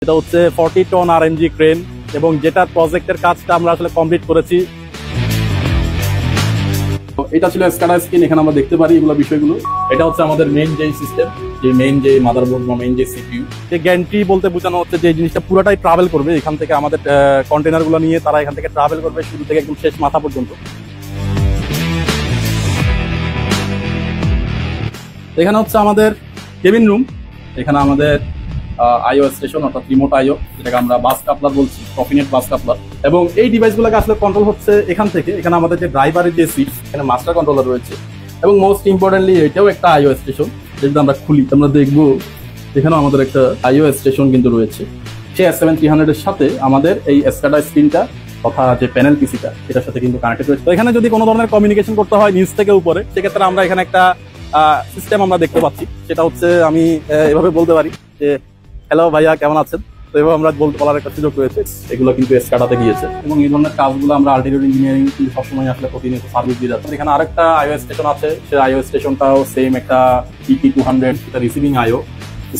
যেটা হচ্ছে 40 ton RMG crane এবং যেটার প্রজেক্টের কাজটা আমরা আসলে কমপ্লিট করেছি। এটা ছিল স্কাডা স্ক্রিন, এখানে আমরা দেখতে পারি এগুলো বিষয়গুলো। এটা হচ্ছে আমাদের মেইন যে সিস্টেম, যে মেইন যে মাদারবোর্ড বা মেইন যে সিপিইউ। যে গ্যান্ট্রি বলতে বোঝানো হচ্ছে যে জিনিসটা পুরোটাই ট্রাভেল করবে এখান থেকে, আমাদের কন্টেনার গুলো নিয়ে তারা এখান থেকে ট্রাভেল করবে শুরু থেকে একদম শেষ মাথা পর্যন্ত। এখানে হচ্ছে আমাদের কেবিন রুম, এখানে আমাদের আইও স্টেশন অর্থাৎ রিমোট আইও, যেটাকে আমরা বাস কাপলার বলছি, প্রফিনেট বাস কাপলার। এবং এই ডিভাইসগুলোকে আসলে কন্ট্রোল হচ্ছে এখান থেকে। এখানে আমাদের যে ড্রাইভারের যে সিট, এখানে মাস্টার কন্ট্রোলার রয়েছে এবং মোস্ট ইম্পর্টেন্টলি এটাও একটা আইও স্টেশন। যেটা আমরা খুলি আমরা দেখবো এখানেও আমাদের একটা আইও স্টেশন কিন্তু রয়েছে। সেই S7300 এর সাথে আমাদের এই স্কাডা স্ক্রিনটা তথা যে প্যানেল পিসিটা এটার সাথে কিন্তু কানেক্টেড রয়েছে। তো এখানে যদি কোনো ধরনের কমিউনিকেশন করতে হয় নিচ থেকে উপরে, সেক্ষেত্রে আমরা এখানে একটা সিস্টেম আমরা দেখতে পাচ্ছি। সেটা হচ্ছে আমি এভাবে বলতে পারি যে হ্যালো ভাইয়া কেমন আছেন, তো এভাবে আমরা বলার একটা সুযোগ রয়েছে। এগুলো কিন্তু স্কাডাতে গিয়েছে এবং এই ধরনের কাজগুলো আমরা আলটিটিউড ইঞ্জিনিয়ারিং কিন্তু সবসময় আসলে প্রতিনিয়ত সার্ভিস দিয়ে যাচ্ছে। এখানে আরেকটা আইও স্টেশন আছে, সেই আইও স্টেশনটাও সেম একটা EP200, এটা রিসিভিং আইও।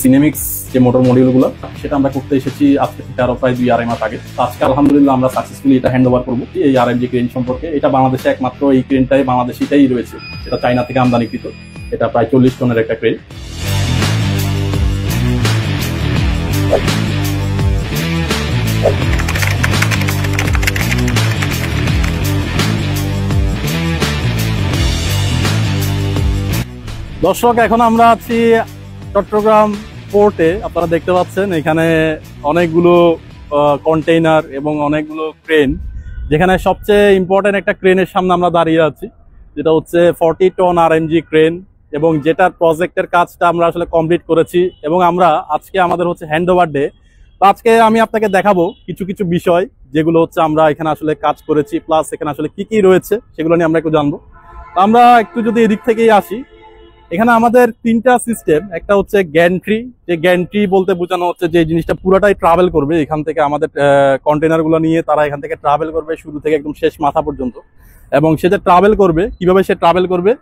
সিনেমিক্স যে মোটর মডিউলগুলো সেটা আমরা করতে এসেছি আজকে থেকে আরো প্রায় 2-2.5 মাস আগে। আজকে আলহামদুলিল্লাহ আমরা সাকসেসফুলি এটা হ্যান্ড ওভার করবো এই আরএমজি ক্রেন সম্পর্কে। এটা বাংলাদেশে একমাত্র এই ক্রেনটাই বাংলাদেশিটাই রয়েছে, এটা চায়না থেকে আমদানিকৃত। এটা প্রায় 40 টনের একটা ক্রেন। দর্শক, এখন আমরা আছি চট্টগ্রাম পোর্টে। আপনারা দেখতে পাচ্ছেন এখানে অনেকগুলো কন্টেইনার এবং অনেকগুলো ক্রেন, যেখানে সবচেয়ে ইম্পর্টেন্ট একটা ক্রেনের সামনে আমরা দাঁড়িয়ে আছি, যেটা হচ্ছে 40 টন আরএমজি ক্রেন এবং যেটার প্রজেক্টের কাজটা আমরা আসলে কমপ্লিট করেছি এবং আমরা আজকে আমাদের হচ্ছে হ্যান্ড ওভার ডে। তো আজকে আমি আপনাকে দেখাবো কিছু কিছু বিষয় যেগুলো হচ্ছে আমরা এখানে আসলে কাজ করেছি, প্লাস এখানে আসলে কি কি রয়েছে সেগুলো নিয়ে আমরা একটু জানবো। আমরা একটু যদি এদিক থেকেই আসি, এখানে আমাদের 3টা সিস্টেম। একটা হচ্ছে গ্যান্ট্রি, যে গ্যান্ট্রি বলতে বোঝানো হচ্ছে যে জিনিসটা পুরোটাই ট্রাভেল করবে এখান থেকে, আমাদের কন্টেনার গুলো নিয়ে তারা এখান থেকে ট্রাভেল করবে শুরু থেকে একদম শেষ মাথা পর্যন্ত। এবং সে যে ট্রাভেল করবে, কিভাবে সে ট্রাভেল করবে,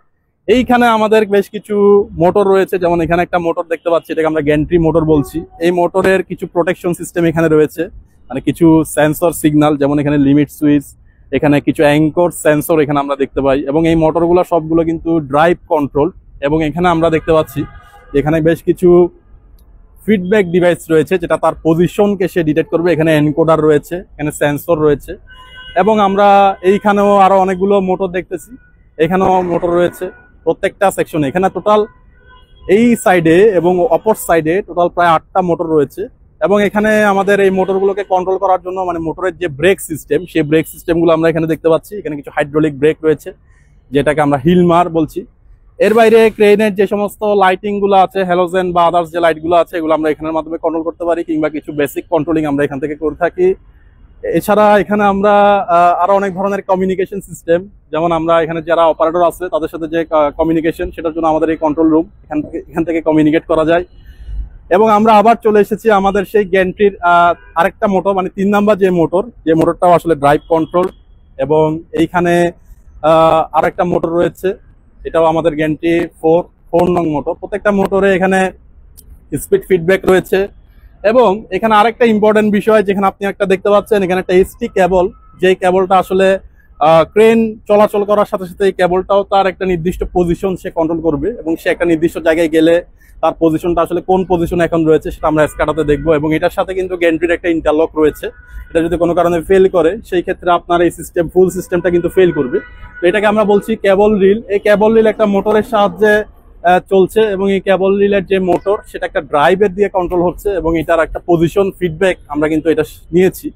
এইখানে আমাদের বেশ কিছু মোটর রয়েছে। যেমন এখানে একটা মোটর দেখতে পাচ্ছি, এটাকে আমরা গ্যান্ট্রি মোটর বলছি। এই মোটরের কিছু প্রোটেকশন সিস্টেম এখানে রয়েছে, মানে কিছু সেন্সর সিগন্যাল, যেমন এখানে লিমিট সুইচ, এখানে কিছু অ্যাঙ্কর সেন্সর এখানে আমরা দেখতে পাই। এবং এই মোটরগুলো সবগুলো কিন্তু ড্রাইভ কন্ট্রোল। এবং এখানে আমরা দেখতে পাচ্ছি এখানে বেশ কিছু ফিডব্যাক ডিভাইস রয়েছে, যেটা তার পজিশনকে সে ডিটেক্ট করবে। এখানে এনকোডার রয়েছে, এখানে সেন্সর রয়েছে এবং আমরা এইখানেও আরো অনেকগুলো মোটর দেখতেছি। এখানেও মোটর রয়েছে প্রত্যেকটা সেকশনে। এখানে টোটাল এই সাইডে এবং অপর সাইডে টোটাল প্রায় 8টা মোটর রয়েছে। এবং এখানে আমাদের এই মোটরগুলোকে কন্ট্রোল করার জন্য, মানে মোটরের যে ব্রেক সিস্টেম, সেই ব্রেক সিস্টেমগুলো আমরা এখানে দেখতে পাচ্ছি। এখানে কিছু হাইড্রোলিক ব্রেক রয়েছে, যেটাকে আমরা হিলমার বলছি। এর বাইরে ক্রেনের যে সমস্ত লাইটিং গুলো আছে, হ্যালোজেন বা আদার্স যে লাইট গুলো আছে, এগুলো আমরা এখানের মাধ্যমে কন্ট্রোল করতে পারি, কিংবা কিছু বেসিক কন্ট্রোলিং আমরা এখান থেকে করে থাকি। এছাড়া এখানে আমরা আরো অনেক ধরনের কমিউনিকেশন সিস্টেম, যেমন আমরা এখানে যারা অপারেটর আছে তাদের সাথে যে কমিউনিকেশন, সেটার জন্য আমাদের এই কন্ট্রোল রুম, এখান থেকে কমিউনিকেট করা যায়। এবং আমরা আবার চলে এসেছি আমাদের সেই গ্যান্ট্রির আরেকটা মোটর, মানে 3 নাম্বার যে মোটরটাও আসলে ড্রাইভ কন্ট্রোল। এবং এইখানে আরেকটা মোটর রয়েছে, এটাও আমাদের গ্যান্ট্রি 4 নং মোটর। প্রত্যেকটা মোটরে এখানে স্পিড ফিডব্যাক রয়েছে। এবং এখানে আরেকটা ইম্পর্টেন্ট বিষয়, যেখানে আপনি একটা দেখতে পাচ্ছেন, এখানে একটা এসটি কেবল, যে কেবলটা আসলে ক্রেন চলাচল করার সাথে সাথে এই কেবলটাও তার একটা নির্দিষ্ট পজিশন সে কন্ট্রোল করবে এবং সে একটা নির্দিষ্ট জায়গায় গেলে তার পজিশনটা আসলে কোন পজিশনে এখন রয়েছে সেটা আমরা স্কাডাতে দেখবো। এবং এটার সাথে কিন্তু গ্যান্ট্রির একটা ইন্টারলক রয়েছে, এটা যদি কোনো কারণে ফেল করে সেই ক্ষেত্রে আপনার এই সিস্টেম, ফুল সিস্টেমটা কিন্তু ফেল করবে। তো এটাকে আমরা বলছি কেবল রিল। এই কেবল রিল একটা মোটরের সাহায্যে চলছে এবং এই কেবল রিলের যে মোটর, সেটা একটা ড্রাইভের দিয়ে কন্ট্রোল হচ্ছে এবং এটার একটা পজিশন ফিডব্যাক আমরা কিন্তু এটা নিয়েছি।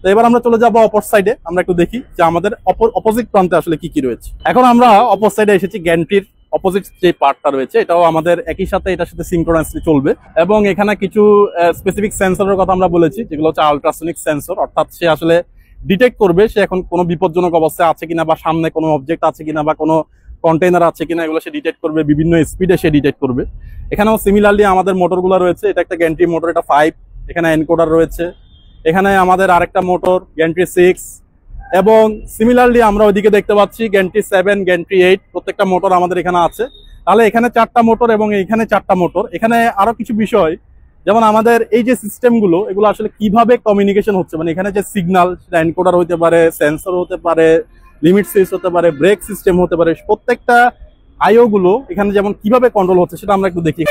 তো এবার আমরা চলে যাবো অপর সাইডে, আমরা একটু দেখি যে আমাদের অপোজিট প্রান্তে আসলে কি কি রয়েছে। এখন আমরা অপর সাইডে এসেছি, গ্যান্ট্রির অপোজিট যে পার্টটা রয়েছে, এটাও আমাদের একই সাথে এটার সাথে সিনক্রোনাসলি চলবে। এবং এখানে কিছু স্পেসিফিক সেন্সরের কথা আমরা বলেছি, যেগুলো হচ্ছে আলট্রাসনিক সেন্সর, অর্থাৎ সে আসলে ডিটেক্ট করবে সে এখন কোনো বিপজ্জনক অবস্থায় আছে কিনা, বা সামনে কোনো অবজেক্ট আছে কিনা, বা কোনো কন্টেইনার আছে কিনা, এগুলো সে ডিটেক্ট করবে, বিভিন্ন স্পিডে সে ডিটেক্ট করবে। এখানেও সিমিলারলি আমাদের মোটরগুলো রয়েছে, এটা একটা গ্যান্ট্রি মোটর, এটা 5, এখানে এনকোডার রয়েছে। এখানে আমাদের আরেকটা মোটর গ্যান্ট্রি 6, এবং সিমিলারলি আমরা ওইদিকে দেখতে পাচ্ছি গ্যান্ট্রি 7, গ্যান্ট্রি 8, প্রত্যেকটা মোটর আমাদের এখানে আছে। তাহলে এখানে 4টা মোটর এবং এখানে 4টা মোটর। এখানে আরো কিছু বিষয়, যেমন আমাদের এই যে সিস্টেমগুলো, এগুলো আসলে কিভাবে কমিউনিকেশন হচ্ছে, মানে এখানে যে সিগন্যাল, সেটা এনকোডার হতে পারে, সেন্সর হতে পারে, লিমিট সুইচ হতে পারে, ব্রেক সিস্টেম হতে পারে, প্রত্যেকটা আইও গুলো এখানে যেমন কিভাবে কন্ট্রোল হচ্ছে সেটা আমরা একটু দেখি।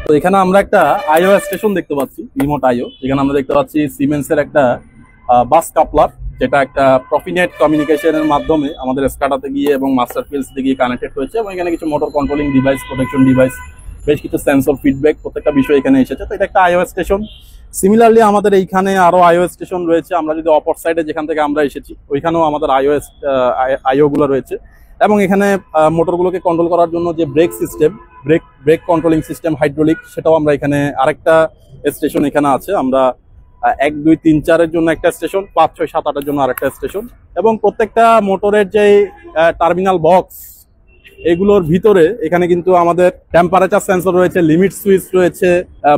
তো এখানে আমরা একটা আইও স্টেশন দেখতে পাচ্ছি, রিমোট আইও, যেখানে আমরা দেখতে পাচ্ছি সিমেন্সের একটা বাস কাপলার, যেটা একটা প্রফিনেট কমিউনিকেশনের মাধ্যমে আমাদের স্কাডাতে গিয়ে এবং মাস্টার ফিল্ডসে গিয়ে কানেক্টেড হয়েছে, এবং এখানে কিছু motor controlling device, protection device, বেশ কিছু সেন্সর, ফিডব্যাক, প্রত্যেকটা বিষয় এখানে এসেছে। তো এটা একটা আইও স্টেশন। সিমিলারলি আমাদের এইখানে আরো আইও স্টেশন রয়েছে। আমরা যদি অপর সাইডে যেখান থেকে আমরা এসেছি ওইখানেও আমাদের আইও গুলো রয়েছে, এবং এখানে মোটরগুলোকে কন্ট্রোল করার জন্য যে brake system, brake controlling system, hydraulic, সেটাও আমরা এখানে আরেকটা স্টেশন এখানে আছে। আমরা 1, 2, 3, 4-এর জন্য একটা স্টেশন, 5, 6, 7, 8-এর জন্য আরেকটা স্টেশন, এবং প্রত্যেকটা মোটরের যে টার্মিনাল বক্স, এগুলোর ভিতরে এখানে কিন্তু আমাদের টেম্পারেচার সেন্সর রয়েছে, লিমিট সুইচ রয়েছে,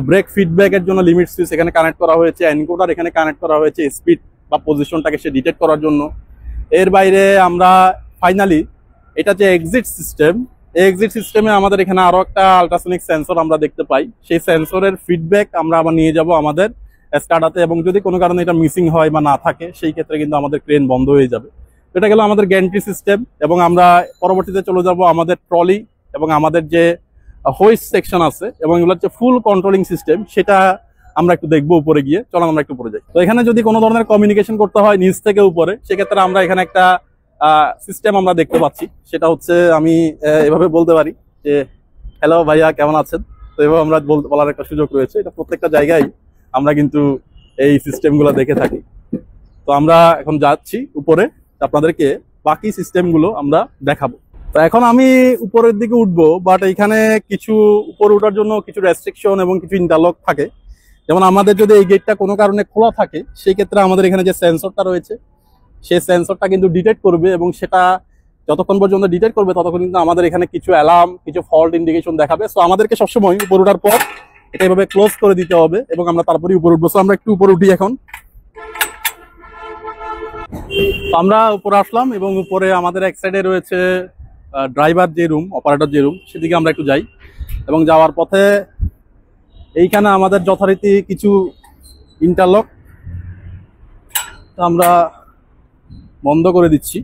ব্রেক ফিডব্যাকের জন্য লিমিট সুইচ এখানে কানেক্ট করা হয়েছে, এনকোডার এখানে কানেক্ট করা হয়েছে স্পিড বা পজিশনটাকে সে ডিটেক্ট করার জন্য। এর বাইরে আমরা ফাইনালি এটা যে এক্সিট সিস্টেম, এই এক্সিট সিস্টেমে আমাদের এখানে আরো একটা আল্ট্রাসনিক সেন্সর আমরা দেখতে পাই। সেই সেন্সরের ফিডব্যাক আমরা আবার নিয়ে যাব আমাদের স্কাডাতে, এবং যদি কোনো কারণে এটা মিসিং হয় বা না থাকে, সেই ক্ষেত্রে কিন্তু আমাদের ক্রেন বন্ধ হয়ে যাবে। এটা গেল আমাদের গ্যান্ট্রি সিস্টেম, এবং আমরা পরবর্তীতে চলে যাব আমাদের ট্রলি এবং আমাদের যে হোইস্ট সেকশন আছে, এবং এগুলো হচ্ছে ফুল কন্ট্রোলিং সিস্টেম, সেটা আমরা একটু দেখবো উপরে গিয়ে। চলো আমরা একটু উপরে যাই। তো এখানে যদি কোনো ধরনের কমিউনিকেশন করতে হয় নিচ থেকে উপরে, সেক্ষেত্রে আমরা এখানে একটা সিস্টেম আমরা দেখতে পাচ্ছি। সেটা হচ্ছে, আমি এভাবে বলতে পারি যে, হ্যালো ভাইয়া, কেমন আছেন? তো এভাবে আমরা বলার একটা সুযোগ রয়েছে। এটা প্রত্যেকটা জায়গায় আমরা কিন্তু এই সিস্টেমগুলো দেখে থাকি। তো আমরা এখন যাচ্ছি উপরে, আপনাদেরকে বাকি সিস্টেমগুলো আমরা দেখাবো। তো এখন আমি উপরের দিকে উঠবো, বাট এখানে কিছু উপরে ওঠার জন্য কিছু রেস্ট্রিকশন এবং কিছু ইন্টারলক থাকে। যেমন আমাদের যদি এই গেটটা কোনো কারণে খোলা থাকে, সেই ক্ষেত্রে আমাদের এখানে যে সেন্সরটা রয়েছে, সেই সেন্সরটা কিন্তু ডিটেক্ট করবে, এবং সেটা যতক্ষণ পর্যন্ত ডিটেক্ট করবে ততক্ষণ কিন্তু আমাদের এখানে কিছু অ্যালার্ম, কিছু ফল্ট ইন্ডিকেশন দেখাবে। সো আমাদেরকে সবসময় উপরে ওঠার পর এটা এভাবে ক্লোজ করে দিতে হবে, এবং আমরা তারপরে উপরে উঠবো। সো আমরা একটু উপরে উঠি এখন। আমরা উপরে আসলাম, এবং উপরে আমাদের এক সাইডে রয়েছে ড্রাইভার যে রুম, অপারেটর যে রুম, সেদিকে আমরা একটু যাই। এবং যাওয়ার পথে এইখানে আমাদের যথারীতি কিছু ইন্টারলক আমরা বন্ধ করে দিচ্ছি।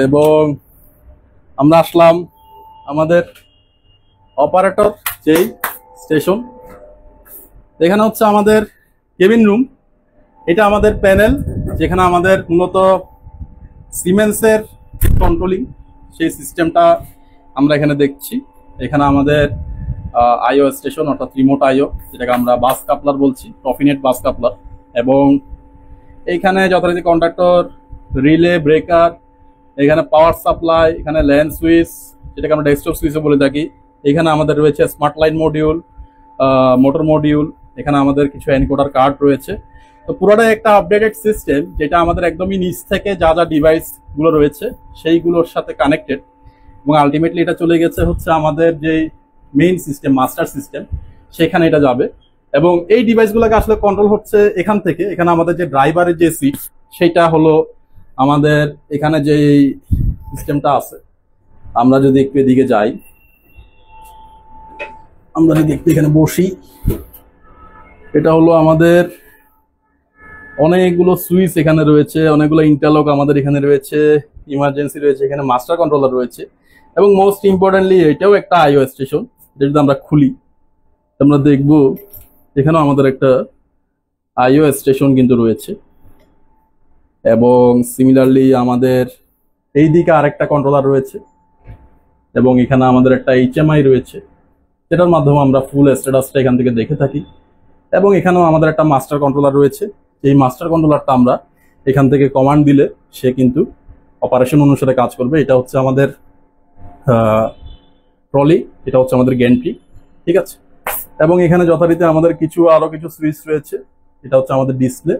এবং আমরা আসলাম আমাদের অপারেটর যেই স্টেশন, এখানে হচ্ছে আমাদের কেবিন রুম। এটা আমাদের প্যানেল, যেখানে আমাদের মূলত সিমেন্সের কন্ট্রোলিং সেই সিস্টেমটা আমরা এখানে দেখছি। এখানে আমাদের আইও স্টেশন, অর্থাৎ রিমোট আইও, যেটাকে আমরা বাস কাপলার বলছি, প্রফিনেট বাস কাপলার। এবং এইখানে যথারীতি কন্ডাক্টর, রিলে, ব্রেকার, এখানে পাওয়ার সাপ্লাই, এখানে ল্যান্ড সুইচ, যেটাকে আমরা ডেস্কটপ সুইচও বলে থাকি। এখানে আমাদের রয়েছে smart line module, motor module, এখানে আমাদের কিছু এনকোডার কার্ড রয়েছে। তো পুরোটাই একটা আপডেটেড সিস্টেম, যেটা আমাদের একদমই নিচ থেকে যা যা ডিভাইস গুলো রয়েছে সেইগুলোর সাথে কানেক্টেড, এবং আলটিমেটলি এটা চলে গেছে হচ্ছে আমাদের যে মেইন সিস্টেম, মাস্টার সিস্টেম, সেখানে এটা যাবে। এবং এই ডিভাইসগুলোকে আসলে কন্ট্রোল হচ্ছে এখান থেকে। এখানে আমাদের যে ড্রাইভারের যে সিট, সেটা হলো আমাদের এখানে যে সিস্টেমটা আছে। আমরা যদি একটু এদিকে যাই, আমরা যদি একটু এখানে বসি, এটা হলো আমাদের অনেকগুলো সুইচ এখানে রয়েছে, অনেকগুলো ইন্টারলক আমাদের এখানে রয়েছে, ইমার্জেন্সি রয়েছে, এখানে মাস্টার কন্ট্রোলার রয়েছে, এবং মোস্ট ইম্পর্টেন্টলি এটাও একটা আইও স্টেশন। যদি আমরা খুলি, আমরা দেখবো এখানেও আমাদের একটা আইও স্টেশন কিন্তু রয়েছে। এবং সিমিলারলি আমাদের এই দিকে আরেকটা কন্ট্রোলার রয়েছে, এবং এখানে আমাদের একটা এইচএমআই রয়েছে, যেটার মাধ্যমে আমরা ফুল স্ট্যাটাসটা এখান থেকে দেখে থাকি। এবং এখানেও আমাদের একটা মাস্টার কন্ট্রোলার রয়েছে। এই মাস্টার কন্ট্রোলারটা আমরা এখান থেকে কমান্ড দিলে সে কিন্তু অপারেশন অনুসারে কাজ করবে। এটা হচ্ছে আমাদের ট্রলি, এটা হচ্ছে আমাদের গ্যান্ট্রি, ঠিক আছে। এবং এখানে যথারীতি আমাদের আরো কিছু সুইচ রয়েছে, এটা হচ্ছে আমাদের ডিসপ্লে।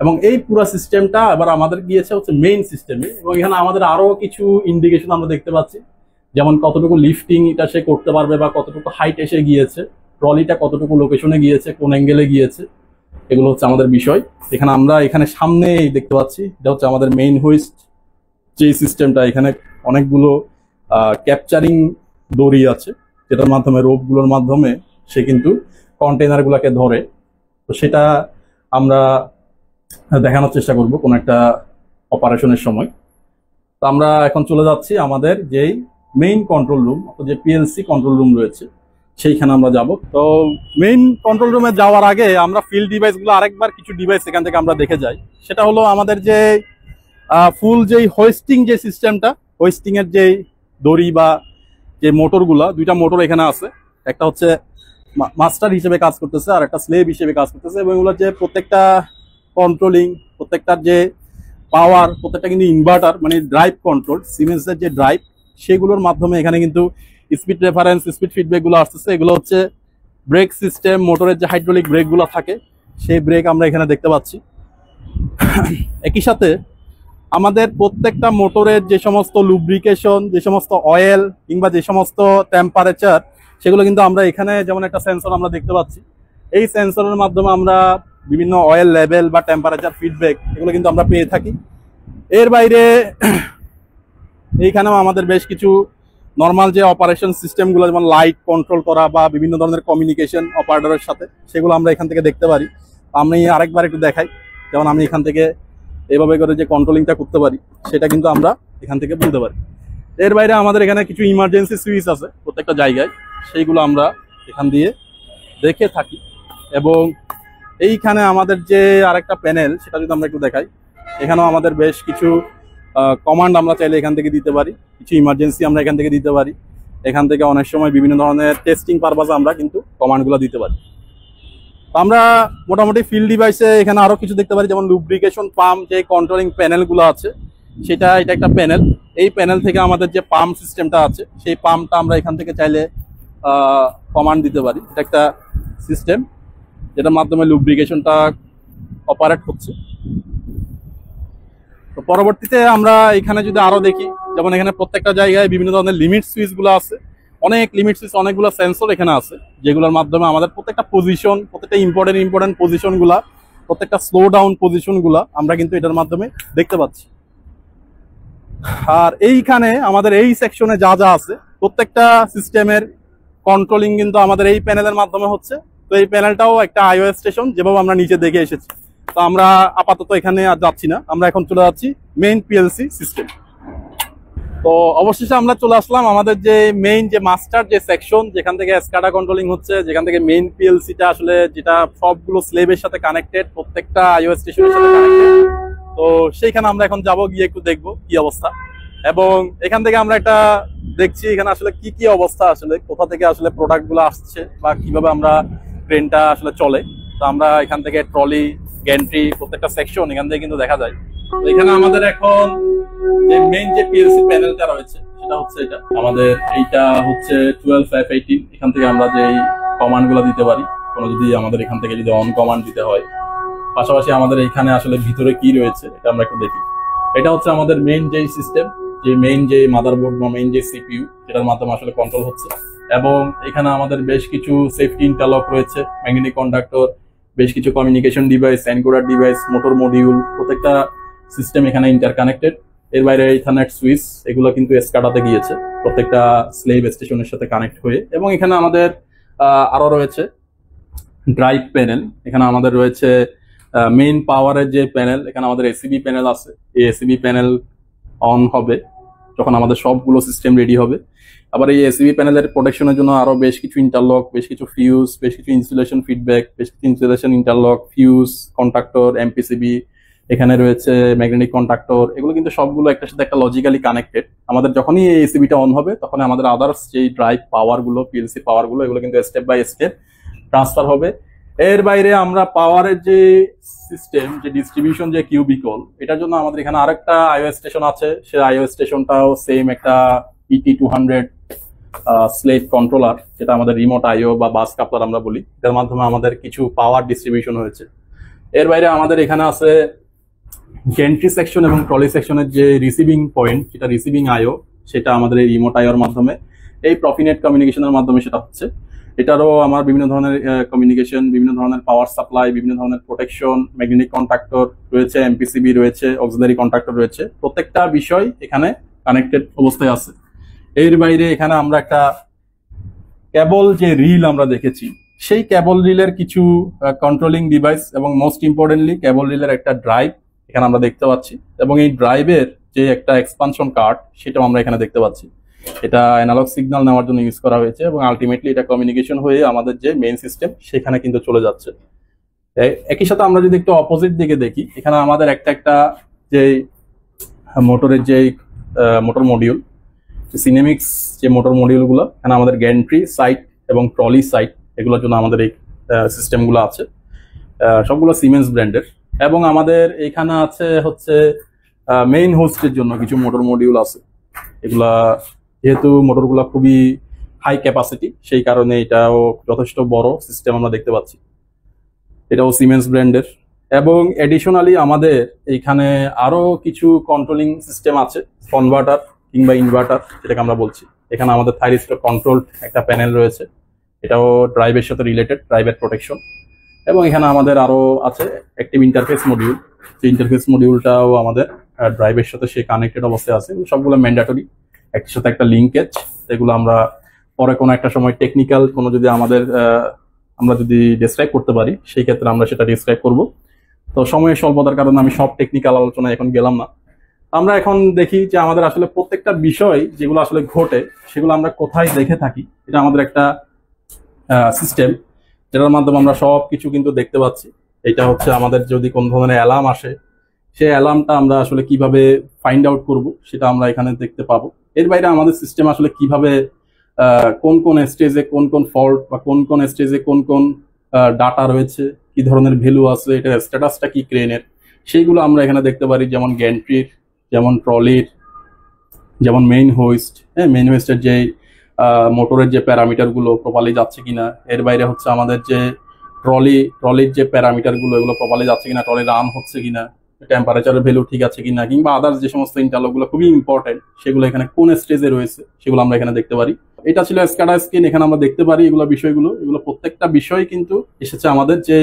এবং এই পুরো সিস্টেমটা এবার আমাদের গিয়েছে হচ্ছে মেইন সিস্টেমে, এবং এখানে আমাদের আরো কিছু ইন্ডিকেশন আমরা দেখতে পাচ্ছি, যেমন কতটুকু লিফটিং এটা সে করতে পারবে, বা কতটুকু হাইট এসে গিয়েছে, ট্রলিটা কতটুকু লোকেশনে গিয়েছে, কোন অ্যাঙ্গেলে গিয়েছে, এগুলো হচ্ছে আমাদের বিষয়। এখানে আমরা এখানে সামনে দেখতে পাচ্ছি, এটা হচ্ছে আমাদের মেইন হুইস্ট যে সিস্টেমটা, এখানে অনেকগুলো ক্যাপচারিং দড়ি আছে, যেটার মাধ্যমে রোপগুলোর মাধ্যমে সে কিন্তু কন্টেনারগুলোকে ধরে। তো সেটা আমরা দেখানোর চেষ্টা করব কোনো একটা অপারেশনের সময়। তো আমরা এখন চলে যাচ্ছি আমাদের যেই মেইন কন্ট্রোল রুম, যে পিএলসি কন্ট্রোল রুম রয়েছে সেইখানে আমরা যাব। তো মেইন কন্ট্রোল রুমে যাওয়ার আগে আমরা ফিল্ড ডিভাইসগুলো আরেকবার কিছু ডিভাইস এখান থেকে আমরা দেখে যাই। সেটা হলো আমাদের যে ফুল যেই হোয়েস্টিং যে সিস্টেমটা, হোয়েস্টিং এর যে দড়ি বা যে মোটরগুলা, দুইটা মোটর এখানে আছে, একটা হচ্ছে মাস্টার হিসেবে কাজ করতেছে আর একটা স্লেভ হিসেবে কাজ করতেছে, এবং এগুলোর যে প্রত্যেকটা কন্ট্রোলিং, প্রত্যেকটার যে পাওয়ার, প্রত্যেকটা কিন্তু ইনভার্টার মানে ড্রাইভ কন্ট্রোল, সিমেন্সের যে ড্রাইভ, সেগুলোর মাধ্যমে এখানে কিন্তু স্পিড রেফারেন্স, স্পিড ফিডব্যাক গুলো আসতেছে। এগুলো হচ্ছে ব্রেক সিস্টেম, মোটরের যে হাইড্রোলিক ব্রেক গুলো থাকে সেই ব্রেক আমরা এখানে দেখতে পাচ্ছি। একই সাথে আমাদের প্রত্যেকটা মোটরের যে সমস্ত লুব্রিকেশন, যে সমস্ত অয়েল কিংবা যে সমস্ত টেম্পারেচার, সেগুলো কিন্তু আমরা এখানে যেমন একটা সেন্সর আমরা দেখতে পাচ্ছি। এই সেন্সরের মাধ্যমে আমরা বিভিন্ন অয়েল লেভেল বা টেম্পারেচার ফিডব্যাক এগুলো কিন্তু আমরা পেয়ে থাকি। এর বাইরে এইখানেও আমাদের বেশ কিছু নর্মাল যে অপারেশন সিস্টেমগুলো, যেমন লাইট কন্ট্রোল করা বা বিভিন্ন ধরনের কমিউনিকেশন অপারেটরের সাথে, সেগুলো আমরা এখান থেকে দেখতে পারি। আমি আরেকবার একটু দেখাই, যেমন আমি এখান থেকে এইভাবে করে যে কন্ট্রোলিংটা করতে পারি সেটা কিন্তু আমরা এখান থেকে বলতে পারি। এর বাইরে আমাদের এখানে কিছু ইমার্জেন্সি সুইচ আছে প্রত্যেকটা জায়গায়, সেইগুলো আমরা এখান দিয়ে দেখে থাকি। এবং এইখানে আমাদের যে আরেকটা প্যানেল, সেটা যদি আমরা একটু দেখাই, এখানেও আমাদের বেশ কিছু কমান্ড আমরা চাইলে এখান থেকে দিতে পারি, কিছু ইমার্জেন্সি আমরা এখান থেকে দিতে পারি। এখান থেকে অনেক সময় বিভিন্ন ধরনের টেস্টিং পারপাসে আমরা কিন্তু কমান্ডগুলো দিতে পারি। আমরা মোটামুটি ফিল্ড ডিভাইসে এখানে আরো কিছু দেখতে পারি, যেমন লুব্রিকেশন পাম্প, যে কন্ট্রোলিং প্যানেলগুলো আছে এটা একটা প্যানেল। এই প্যানেল থেকে আমাদের যে পাম্প সিস্টেমটা আছে, সেই পাম্পটা আমরা এখান থেকে চাইলে কমান্ড দিতে পারি। এটা একটা সিস্টেম যেটার মাধ্যমে লুব্রিকেশনটা অপারেট হচ্ছে। তো পরবর্তীতে আমরা এখানে যদি আরো দেখি, যেমন এখানে প্রত্যেকটা জায়গায় বিভিন্ন ধরনের লিমিট সুইচ গুলো আছে, অনেক লিমিট সুইচ, অনেকগুলো সেন্সর এখানে আছে, যেগুলোর মাধ্যমে আমাদের প্রত্যেকটা পজিশন, প্রত্যেকটা ইম্পর্টেন্ট পজিশন গুলা, প্রত্যেকটা স্লো ডাউন পজিশন গুলা আমরা কিন্তু এটার মাধ্যমে দেখতে পাচ্ছি। আর এইখানে আমাদের এই সেকশনে যা যা আছে, প্রত্যেকটা সিস্টেমের কন্ট্রোলিং কিন্তু আমাদের এই প্যানেলের মাধ্যমে হচ্ছে। তো এই প্যানেলটাও একটা আইওএস স্টেশন, যেভাবে আমরা নিচে দেখে এসেছি। তো আমরা আপাতত এখানে আর যাচ্ছি না, আমরা এখন চলে যাচ্ছি মেইন পিএলসি সিস্টেম। তো অবশেষে আমরা চলে আসলাম আমাদের যে মেইন যে মাস্টার যে সেকশন, যেখান থেকে স্কাডা কন্ট্রোলিং হচ্ছে, যেখান থেকে মেইন পিএলসিটা আসলে, যেটা সবগুলো স্লেভের সাথে কানেক্টেড, প্রত্যেকটা আইওএস স্টেশনের সাথে কানেক্টেড। তো সেইখানে আমরা এখন যাব, গিয়ে একটু দেখবো কি অবস্থা। এবং এখান থেকে আমরা একটা দেখছি এখানে আসলে কি কি অবস্থা, আসলে কোথা থেকে আসলে প্রোডাক্ট গুলো আসছে বা কিভাবে আমরা ট্রেনটা আসলে চলে। তো আমরা এখান থেকে ট্রলি, গ্যান্ট্রি, প্রত্যেকটা সেকশন এখান থেকে কিন্তু দেখা যায়। তো এখানে আমাদের এখন যে মেইন যে পিএলসি প্যানেলটা রয়েছে সেটা হচ্ছে এটা আমাদের, এইটা হচ্ছে 12F18। এখান থেকে আমরা যে কমান্ড গুলো দিতে পারি, কোনো যদি আমাদের এখান থেকে যদি অন কমান্ড দিতে হয়। পাশাপাশি আমাদের এখানে আসলে ভিতরে কি রয়েছে এটা আমরা একটু দেখি। এটা হচ্ছে আমাদের মেইন যে সিস্টেম, যে মেইন যে মাদারবোর্ড বা মেইন যে সিপিইউ, যেটার মাধ্যমে আসলে কন্ট্রোল হচ্ছে। এবং এখানে আমাদের বেশ কিছু সেফটি ইন্টারলক রয়েছে, ম্যাগনেটিক কন্ডাক্টর, বেশ কিছু communication device, encoder device, motor module, প্রত্যেকটা সিস্টেম এখানে ইন্টারকানেক্টেড। এর বাইরে ইথারনেট সুইচ, এগুলো কিন্তু স্কাডাতে গিয়েছে প্রত্যেকটা স্লেভ স্টেশনের সাথে কানেক্ট হয়ে। এবং এখানে আমাদের আরো রয়েছে ড্রাইভ প্যানেল, এখানে আমাদের রয়েছে মেইন পাওয়ারের যে প্যানেল, এখানে আমাদের এসিবি প্যানেল আছে। এই এসিবি প্যানেল অন হবে যখন আমাদের সবগুলো সিস্টেম রেডি হবে। আবার এই এসিবি প্যানেলের প্রোটেকশনের জন্য আরো বেশ কিছু ইন্টারলক, বেশ কিছু ফিউজ, বেশ কিছু ইনসুলেশন ফিডব্যাক, বেশ কিছু insulation interlock, fuse, contractor, MPCB, এখানে রয়েছে ম্যাগনেটিক কন্ট্রাক্টর। এগুলো কিন্তু সবগুলো একটার সাথে একটা লজিক্যালি কানেক্টেড। আমাদের যখনই এই এসিবিটা অন হবে, তখন আমাদের আদার্স যে ড্রাইভ পাওয়ার গুলো, পিএলসি পাওয়ার গুলো, এগুলো কিন্তু স্টেপ বাই স্টেপ ট্রান্সফার হবে। এর বাইরে আমরা পাওয়ারের যে সিস্টেম, যে ডিস্ট্রিবিউশন, যে কিউবিকল, এটার জন্য আমাদের এখানে আরেকটা আইওএস স্টেশন আছে। সেই আইওএস স্টেশনটাও সেম একটা ET200 স্লেট কন্ট্রোলার, যেটা আমাদের রিমোট আইও বা বাস কাপলার আমরা বলি। এটার মাধ্যমে আমাদের কিছু পাওয়ার ডিস্ট্রিবিউশন হয়েছে। এর বাইরে আমাদের এখানে আছে গেন্ট্রি সেকশন এবং ট্রলি সেকশনের যে রিসিভিং পয়েন্ট, যেটা রিসিভিং আইও, সেটা আমাদের এই রিমোট আইওর মাধ্যমে, এই প্রফিনেট কমিউনিকেশনের মাধ্যমে সেটা হচ্ছে। এটারও আমার বিভিন্ন ধরনের কমিউনিকেশন, বিভিন্ন ধরনের পাওয়ার সাপ্লাই, বিভিন্ন ধরনের প্রোটেকশন, ম্যাগনেটিক কন্ট্রাক্টর রয়েছে, এমপিসিবি রয়েছে, অক্সিলারি কন্ট্রাক্টর রয়েছে, প্রত্যেকটা বিষয় এখানে কানেক্টেড অবস্থায় আছে। এর বাইরে এখানে আমরা একটা কেবল যে রিল আমরা দেখেছি, সেই কেবল রিলের কিছু কন্ট্রোলিং ডিভাইস এবং মোস্ট ইম্পর্টেন্টলি কেবল রিলের একটা ড্রাইভ এখানে আমরা দেখতে পাচ্ছি, এবং এই ড্রাইভের যে একটা এক্সপানশন কার্ড সেটাও আমরা এখানে দেখতে পাচ্ছি। এটা অ্যানালগ সিগন্যাল নেওয়ার জন্য ইউজ করা হয়েছে এবং আলটিমেটলি এটা কমিউনিকেশন হয়ে আমাদের যে মেইন সিস্টেম সেখানে কিন্তু চলে যাচ্ছে। একই সাথে আমরা যদি একটু অপোজিট দিকে দেখি, এখানে আমাদের একটা যে মোটরের যে মোটর মডিউল, সিনেমিক্স যে মোটর মডিউলগুলো, এখানে আমাদের গ্যান্ট্রি সাইট এবং ট্রলি সাইট এগুলোর জন্য আমাদের এই সিস্টেমগুলো আছে, সবগুলো সিমেন্স ব্র্যান্ডের। এবং আমাদের এখানে আছে হচ্ছে মেইন হোস্টের জন্য কিছু মোটর মডিউল আছে। এগুলা যেহেতু মোটরগুলো খুবই হাই ক্যাপাসিটি, সেই কারণে এটাও যথেষ্ট বড় সিস্টেম আমরা দেখতে পাচ্ছি। এটাও সিমেন্স ব্র্যান্ডের। এবং এডিশনালি আমাদের এইখানে আরো কিছু কন্ট্রোলিং সিস্টেম আছে, কনভার্টার কিংবা ইনভার্টার যেটাকে আমরা বলছি। এখানে আমাদের থাইরিস্টর কন্ট্রোল একটা প্যানেল রয়েছে, এটাও ড্রাইভের সাথে রিলেটেড, ড্রাইভের প্রোটেকশন। এবং এখানে আমাদের আরো আছে অ্যাক্টিভ ইন্টারফেস মডিউল, যে ইন্টারফেস মডিউলটাও আমাদের ড্রাইভের সাথে সে কানেক্টেড অবস্থায় আছে। সবগুলো ম্যান্ডেটরি, একটার সাথে একটা লিঙ্কেজ। এগুলো আমরা পরে কোনো একটা সময় টেকনিক্যাল কোনো যদি আমরা যদি ডিসক্রাইব করতে পারি, সেই ক্ষেত্রে আমরা সেটা ডিসক্রাইব করব। তো সময়ের স্বল্পতার কারণে আমি সব টেকনিক্যাল আলোচনায় এখন গেলাম না। আমরা এখন দেখি যে আমাদের আসলে প্রত্যেকটা বিষয় যেগুলো আসলে ঘটে সেগুলো আমরা কোথায় দেখে থাকি। এটা আমাদের একটা সিস্টেম যেটার মাধ্যমে আমরা সব কিছু কিন্তু দেখতে পাচ্ছি। এটা হচ্ছে আমাদের যদি কোন ধরনের অ্যালার্ম আসে, সেই অ্যালার্মটা আমরা আসলে কিভাবে ফাইন্ড আউট করব সেটা আমরা এখানে দেখতে পাবো। এর বাইরে আমাদের সিস্টেম আসলে কিভাবে কোন কোন স্টেজে কোন কোন ফল্ট বা কোন কোন স্টেজে কোন কোন ডাটা রয়েছে, কি ধরনের ভ্যালু আছে, এটার স্ট্যাটাসটা কি ক্রেনের, সেইগুলো আমরা এখানে দেখতে পারি। যেমন গ্যান্ট্রির, যেমন ট্রলির, যেমন মেইন হোয়েস্ট, মেইন হোয়েস্টের যে মোটরের যে প্যারামিটার গুলো প্রপারলি যাচ্ছে কিনা। এর বাইরে হচ্ছে আমাদের যে ট্রলির যে প্যারামিটার গুলো, এগুলো প্রপারলি যাচ্ছে কিনা, ট্রলি রান হচ্ছে কিনা, টেম্পারেচারের ভ্যালু ঠিক আছে কিনা, কিংবা আদার্স যে সমস্ত ইন্টারলক গুলো খুবই ইম্পর্টেন্ট সেগুলো এখানে কোন স্টেজে রয়েছে সেগুলো আমরা এখানে দেখতে পারি। এটা ছিল স্কাডা স্ক্রিন, এখানে আমরা দেখতে পারি এগুলো বিষয়গুলো। এগুলো প্রত্যেকটা বিষয় কিন্তু এসেছে আমাদের যে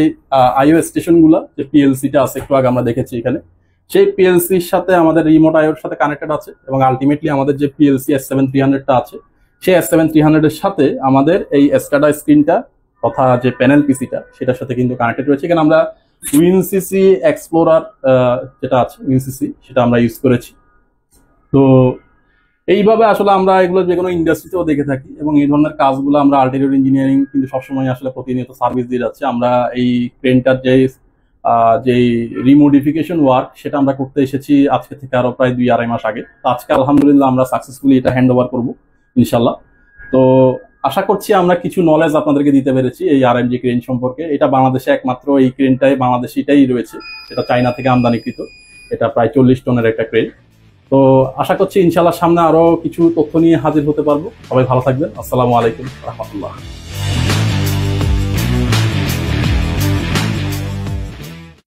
আইও স্টেশন গুলা, যে পিএলসিটা আছে একটু আগে আমরা দেখেছি এখানে, সেই পিএলসির সাথে আমাদের রিমোট আইওর সাথে কানেক্টেড আছে। এবং আলটিমেটলি আমাদের যে পিএলসি S7300টা আছে, সেই S7300 এর সাথে আমাদের এই স্কাডা স্ক্রিনটা তথা যে প্যানেল পিসিটা সেটার সাথে কিন্তু কানেক্টেড রয়েছে। এখানে আমরা উইনসিসি এক্সপ্লোরার যেটা আছে উইনসিসি, সেটা আমরা ইউজ করেছি। তো এইভাবে আসলে আমরা এগুলো যে কোনো ইন্ডাস্ট্রিতেও দেখে থাকি, এবং এই ধরনের কাজগুলো আমরা আল্টিটিউড ইঞ্জিনিয়ারিং কিন্তু সবসময় আসলে প্রতিনিয়ত সার্ভিস দিয়ে যাচ্ছে। আমরা এই ক্রেনটার যেই রিমোডিফিকেশন ওয়ার্ক সেটা আমরা করতে এসেছি আজকে থেকে আরো প্রায় 2-2.5 মাস আগে। তো আজকে আলহামদুলিল্লাহ আমরা সাকসেসফুলি এটা হ্যান্ড ওভার করবো ইনশাল্লাহ। তো আশা করছি আমরা কিছু নলেজ আপনাদেরকে দিতে পেরেছি এই আরএমজি ক্রেন সম্পর্কে। এটা বাংলাদেশে একমাত্র এই ক্রেনটাই বাংলাদেশিটাই রয়েছে, সেটা চায়না থেকে আমদানিকৃত। এটা প্রায় 40 টনের একটা ক্রেন। তো আশা করছি ইনশাল্লাহ সামনে আরো কিছু তথ্য নিয়ে হাজির হতে পারবো। সবাই ভালো থাকবেন। আসসালামু আলাইকুম রহমতুল্লাহ।